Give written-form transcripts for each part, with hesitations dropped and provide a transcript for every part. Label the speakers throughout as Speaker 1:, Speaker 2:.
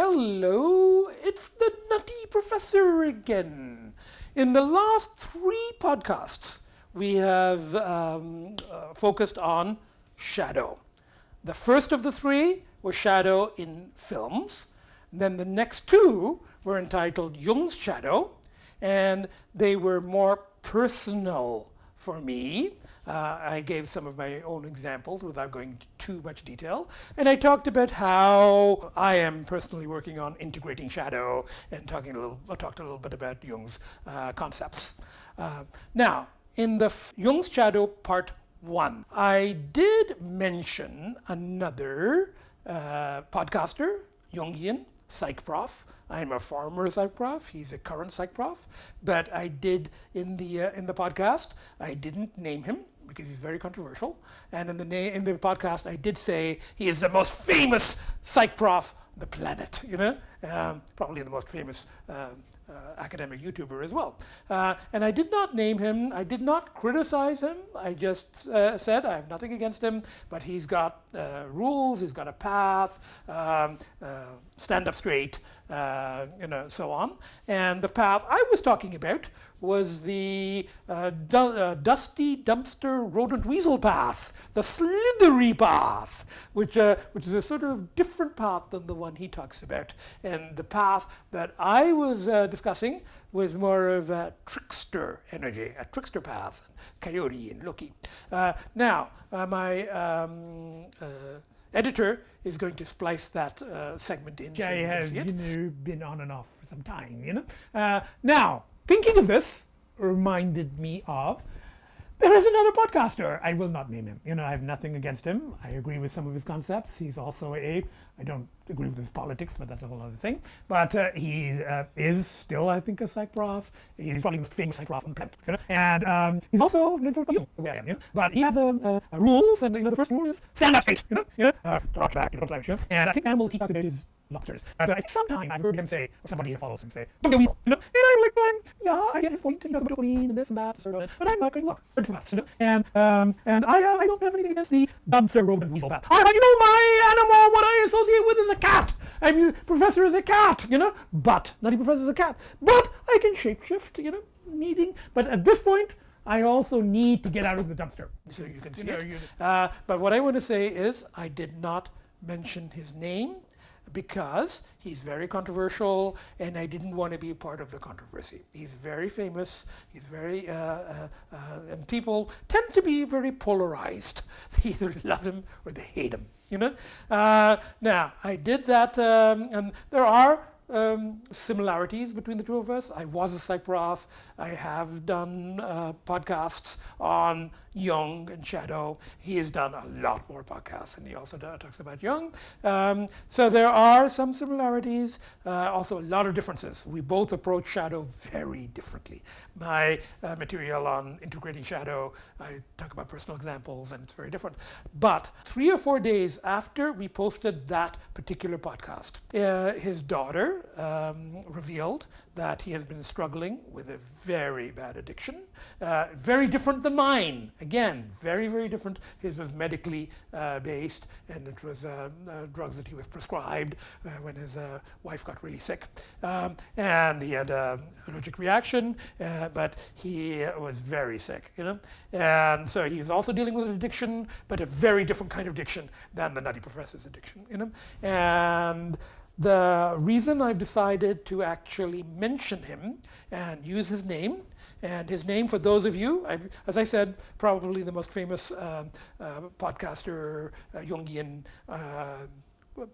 Speaker 1: Hello, it's the Nutty Professor again. In the last 3 podcasts, we have focused on shadow. The first of the 3 was shadow in films. Then the next 2 were entitled Jung's Shadow, and they were more personal for me. I gave some of my own examples without going into too much detail. And I talked about how I am personally working on integrating shadow and talked a little bit about Jung's concepts. Now, in the Jung's Shadow Part 1, I did mention another podcaster, Jungian, psych prof. I'm a former psych prof. He's a current psych prof. But I did in the podcast, I didn't name him because he's very controversial. And in the podcast, I did say he is the most famous psych prof on the planet. Probably the most famous academic YouTuber as well. And I did not name him. I did not criticize him. I just said I have nothing against him, but he's got rules. He's got a path. Stand up straight. So on. And the path I was talking about was the dusty dumpster rodent weasel path, the slithery path, which is a sort of different path than the one he talks about. And the path that I was discussing was more of a trickster energy, a trickster path, Coyote and Loki. Now, my editor is going to splice that segment in.
Speaker 2: Jay has, been on and off for some time, Now, thinking of this reminded me of, there is another podcaster. I will not name him. I have nothing against him. I agree with some of his concepts. He's also I don't agree with his politics, but that's a whole other thing. But he is still, I think, a psych prof. He's probably the most famous psych prof on the planet. And he's also an influential, but he has rules, and the first rule is stand up straight. Talk back, don't like shit. And I think animal he talks about is lobsters. But sometime I've heard him say, or somebody who follows him say, don't get weasel, And I'm like going, yeah, I get his point, about dopamine and this and that, but I'm not going to look too fast, And I don't have anything against the dumpster rodent weasel path. My animal, what I associate with is a cat. I'm professor is a cat, but Nutty Professor is a cat. But I can shapeshift, needing. But at this point, I also need to get out of the dumpster.
Speaker 1: So you can see it. But what I want to say is I did not mention his name because he's very controversial and I didn't want to be a part of the controversy. He's very famous, he's very, and people tend to be very polarized. They either love him or they hate him, Now, I did that, and there are similarities between the two of us. I was a psych prof. I have done podcasts on Jung and shadow. He has done a lot more podcasts, and he also talks about Jung. So there are some similarities, also a lot of differences. We both approach shadow very differently. My material on integrating shadow, I talk about personal examples, and it's very different. But 3 or 4 days after we posted that particular podcast, his daughter revealed that he has been struggling with a very bad addiction, very different than mine. Again, very, very different. His was medically based, and it was drugs that he was prescribed when his wife got really sick. And he had an allergic reaction, but he was very sick, And so he's also dealing with an addiction, but a very different kind of addiction than the Nutty Professor's addiction, And the reason I've decided to actually mention him and use his name, and his name, for those of you, as I said, probably the most famous podcaster, Jungian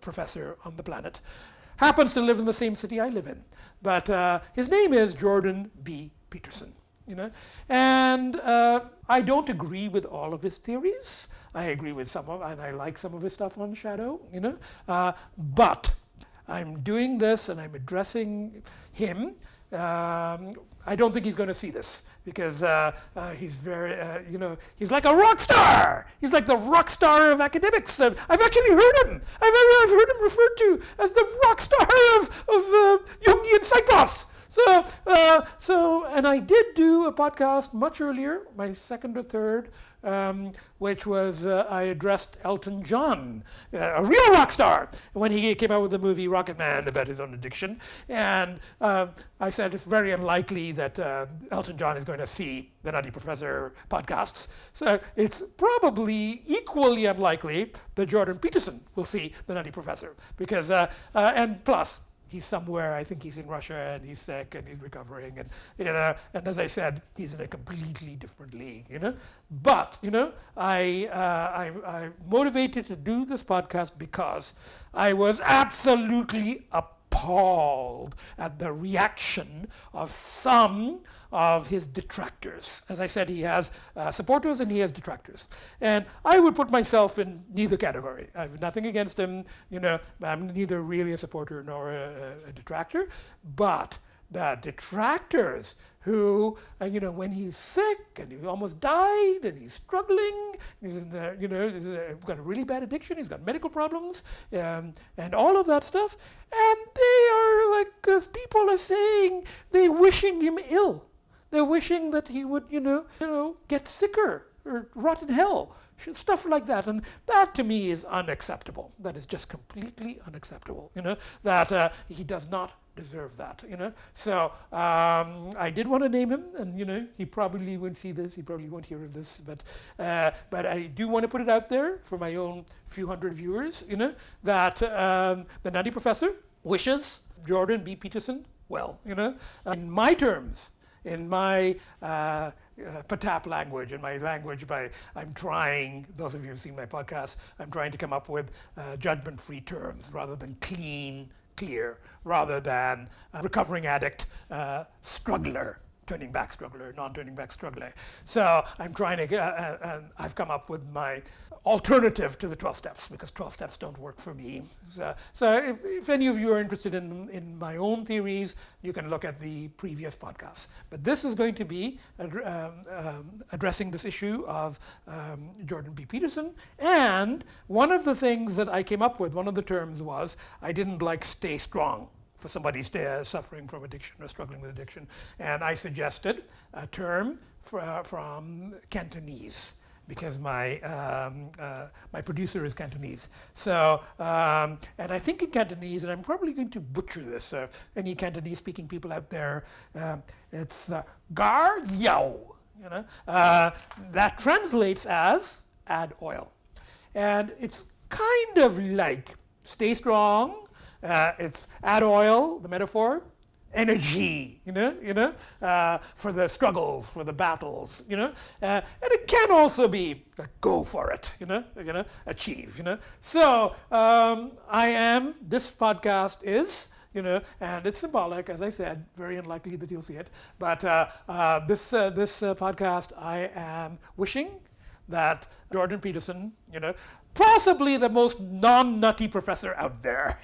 Speaker 1: professor on the planet, happens to live in the same city I live in. But his name is Jordan B Peterson. And I don't agree with all of his theories. I agree with some of, and I like some of his stuff on shadow, but I'm doing this and I'm addressing him. I don't think he's going to see this because he's very, he's like a rock star. He's like the rock star of academics. I've actually heard him. I've heard him referred to as the rock star of Jungian psych profs. So, and I did do a podcast much earlier, my second or third, which was I addressed Elton John, a real rock star, when he came out with the movie Rocket Man about his own addiction. And I said it's very unlikely that Elton John is going to see the Nutty Professor podcasts. So it's probably equally unlikely that Jordan Peterson will see the Nutty Professor, because and plus, he's somewhere, I think he's in Russia, and he's sick, and he's recovering, and and as I said, he's in a completely different league, But, I'm motivated to do this podcast because I was absolutely appalled at the reaction of some of his detractors. As I said, he has supporters and he has detractors. And I would put myself in neither category. I have nothing against him. I'm neither really a supporter nor a detractor. But the detractors who, when he's sick and he almost died and he's struggling, he's in he's got a really bad addiction, he's got medical problems, and all of that stuff. And they are like, people are saying, they're wishing him ill. They're wishing that he would, get sicker or rot in hell, stuff like that. And that to me is unacceptable. That is just completely unacceptable, that he does not deserve that, So I did want to name him, and, he probably won't see this, he probably won't hear of this, but I do want to put it out there for my own few hundred viewers, that the Nutty Professor wishes Jordan B. Peterson well, in my terms, in my Patap language, in my language I'm trying, those of you who've seen my podcast, I'm trying to come up with judgment-free terms rather than clear, rather than recovering addict, struggler, turning back struggler, non-turning back struggler. So I'm trying to, I've come up with my alternative to the 12 steps, because 12 steps don't work for me. So if any of you are interested in my own theories, you can look at the previous podcasts. But this is going to be addressing this issue of Jordan B. Peterson. And one of the things that I came up with, one of the terms was, I didn't like stay strong for somebody suffering from addiction or struggling with addiction. And I suggested a term from Cantonese, because my producer is Cantonese. So, and I think in Cantonese, and I'm probably going to butcher this, any Cantonese-speaking people out there, it's gar yao, that translates as add oil. And it's kind of like stay strong, it's add oil, the metaphor, energy, for the struggles, for the battles, and it can also be go for it, achieve, So this podcast is, and it's symbolic, as I said, very unlikely that you'll see it, but this podcast, I am wishing that Jordan Peterson, possibly the most non-nutty professor out there,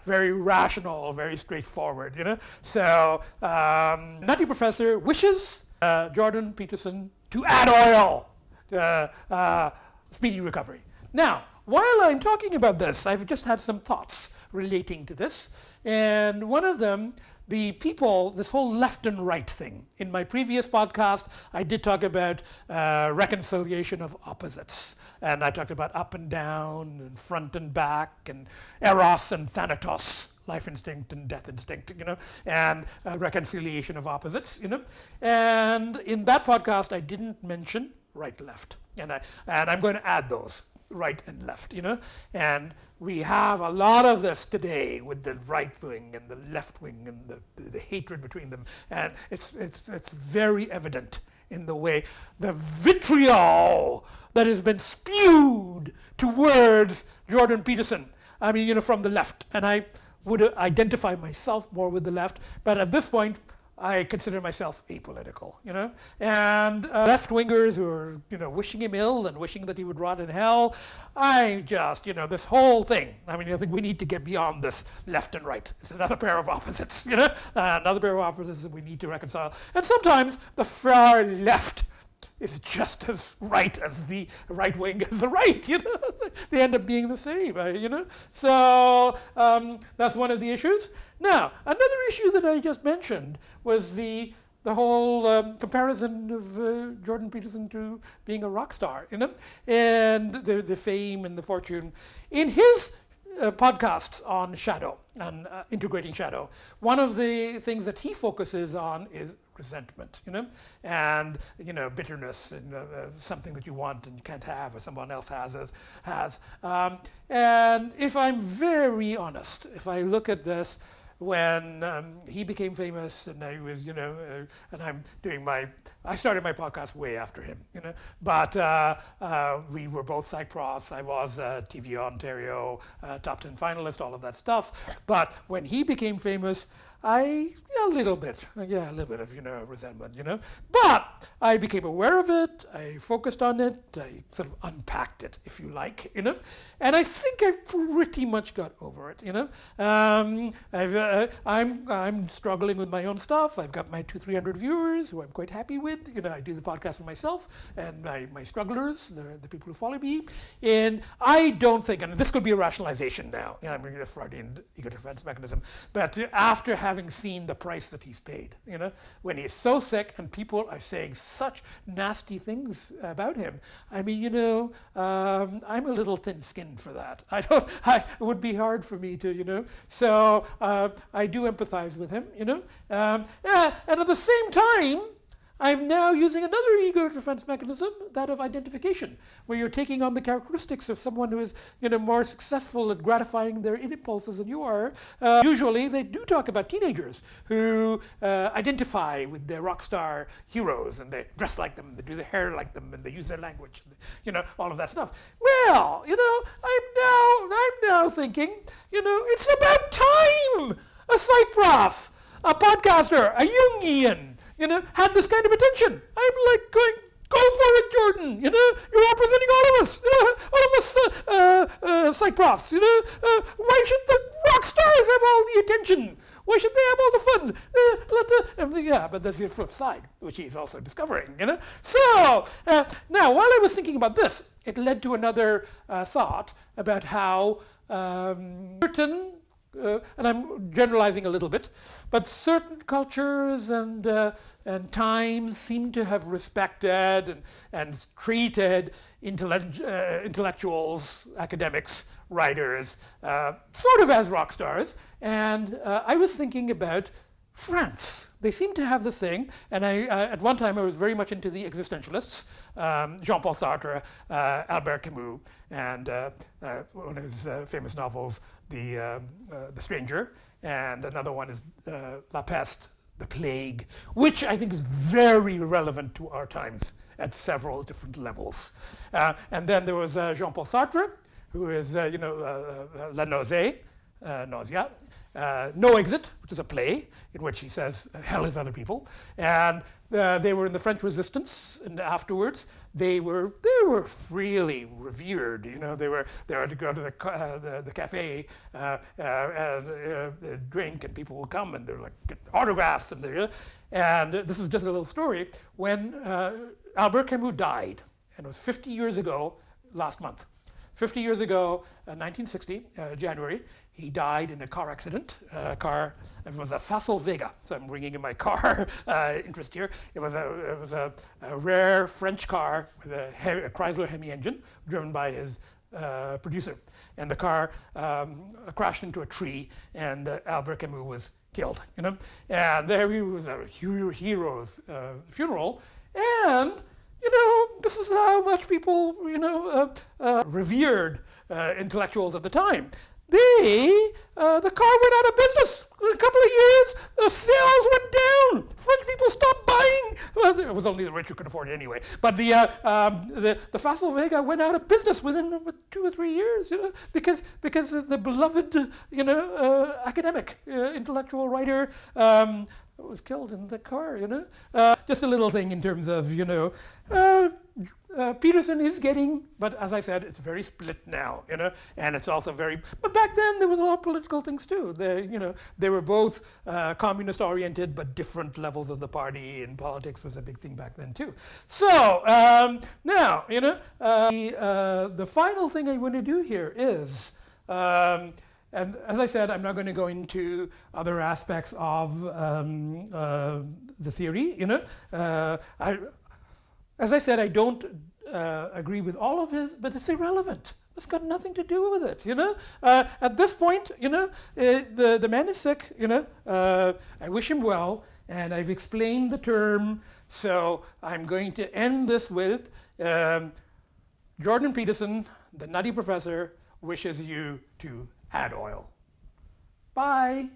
Speaker 1: very rational, very straightforward, So, Nutty Professor wishes Jordan Peterson to add oil to speedy recovery. Now, while I'm talking about this, I've just had some thoughts relating to this, and one of them, the people, this whole left and right thing. In my previous podcast, I did talk about reconciliation of opposites. And I talked about up and down, and front and back, and Eros and Thanatos, life instinct and death instinct, and reconciliation of opposites, And in that podcast, I didn't mention right-left. And I'm going to add those, right and left, And we have a lot of this today with the right wing and the left wing and the hatred between them. And it's very evident in the way the vitriol that has been spewed towards Jordan Peterson. I mean, from the left. And I would identify myself more with the left. But at this point, I consider myself apolitical, and left-wingers who are, wishing him ill and wishing that he would rot in hell. I just, this whole thing. I mean, I think we need to get beyond this left and right. It's another pair of opposites, another pair of opposites that we need to reconcile. And sometimes the far left is just as right as the right wing as the right, They end up being the same, So that's one of the issues. Now, another issue that I just mentioned was the the whole comparison of Jordan Peterson to being a rock star, and the fame and the fortune. In his podcasts on shadow and integrating shadow, one of the things that he focuses on is resentment, and bitterness, and something that you want and you can't have, or someone else has. And if I'm very honest, if I look at this, when he became famous, and I was, and I started my podcast way after him, but we were both psych profs. I was TV Ontario top 10 finalist, all of that stuff. But when he became famous, a little bit of, resentment, But I became aware of it, I focused on it, I sort of unpacked it, if you like, And I think I've pretty much got over it, I'm struggling with my own stuff. I've got my 200-300 viewers who I'm quite happy with. I do the podcast for myself and my strugglers, the people who follow me. And I don't think, and this could be a rationalization now, I'm a Freudian ego defense mechanism, but after having seen the price that he's paid, when he's so sick and people are saying such nasty things about him, I mean, I'm a little thin-skinned for that. It would be hard for me to, so I do empathize with him, and at the same time, I'm now using another ego defense mechanism, that of identification, where you're taking on the characteristics of someone who is, more successful at gratifying their impulses than you are. Usually, they do talk about teenagers who identify with their rock star heroes, and they dress like them, they do their hair like them, and they use their language, all of that stuff. Well, I'm now thinking, it's about time a psych prof, a podcaster, a Jungian, had this kind of attention. I'm like going, go for it, Jordan. You're representing all of us, psych profs. Why should the rock stars have all the attention? Why should they have all the fun? But there's the flip side, which he's also discovering. So now, while I was thinking about this, it led to another thought about how certain. And I'm generalizing a little bit, but certain cultures and times seem to have respected and treated intellectuals, academics, writers, sort of as rock stars. And I was thinking about France. They seem to have this thing, and at one time I was very much into the existentialists, Jean-Paul Sartre, Albert Camus, and one of his famous novels, The Stranger, and another one is La Peste, The Plague, which I think is very relevant to our times at several different levels. And then there was Jean-Paul Sartre, who is, La Nausée, Nausea, No Exit, which is a play in which he says hell is other people, and they were in the French Resistance, and afterwards they were really revered. They were to go to the cafe and drink, and people would come and they're like get autographs, and this is just a little story. When Albert Camus died, and it was 50 years ago last month. 50 years ago, 1960, January, he died in a car accident. It was a Facel Vega, so I'm bringing in my car interest here. It was a rare French car with a Chrysler Hemi engine, driven by his producer. And the car crashed into a tree, and Albert Camus was killed. And there he was at a hero's funeral, and this is how much people, revered intellectuals at the time. The car went out of business. In a couple of years, the sales went down. French people stopped buying. Well, it was only the rich who could afford it anyway. But the Facel Vega went out of business within 2 or 3 years, because the beloved, academic, intellectual writer was killed in the car. Just a little thing in terms of, Peterson is getting, but as I said, it's very split now, and it's also but back then there was a lot of political things too. They were both communist-oriented, but different levels of the party, and politics was a big thing back then too. So now, the final thing I want to do here is and as I said, I'm not going to go into other aspects of the theory. As I said, I don't agree with all of his, but it's irrelevant. It's got nothing to do with it. At this point, the man is sick. I wish him well, and I've explained the term. So I'm going to end this with Jordan Peterson, the Nutty Professor, wishes you to add oil. Bye.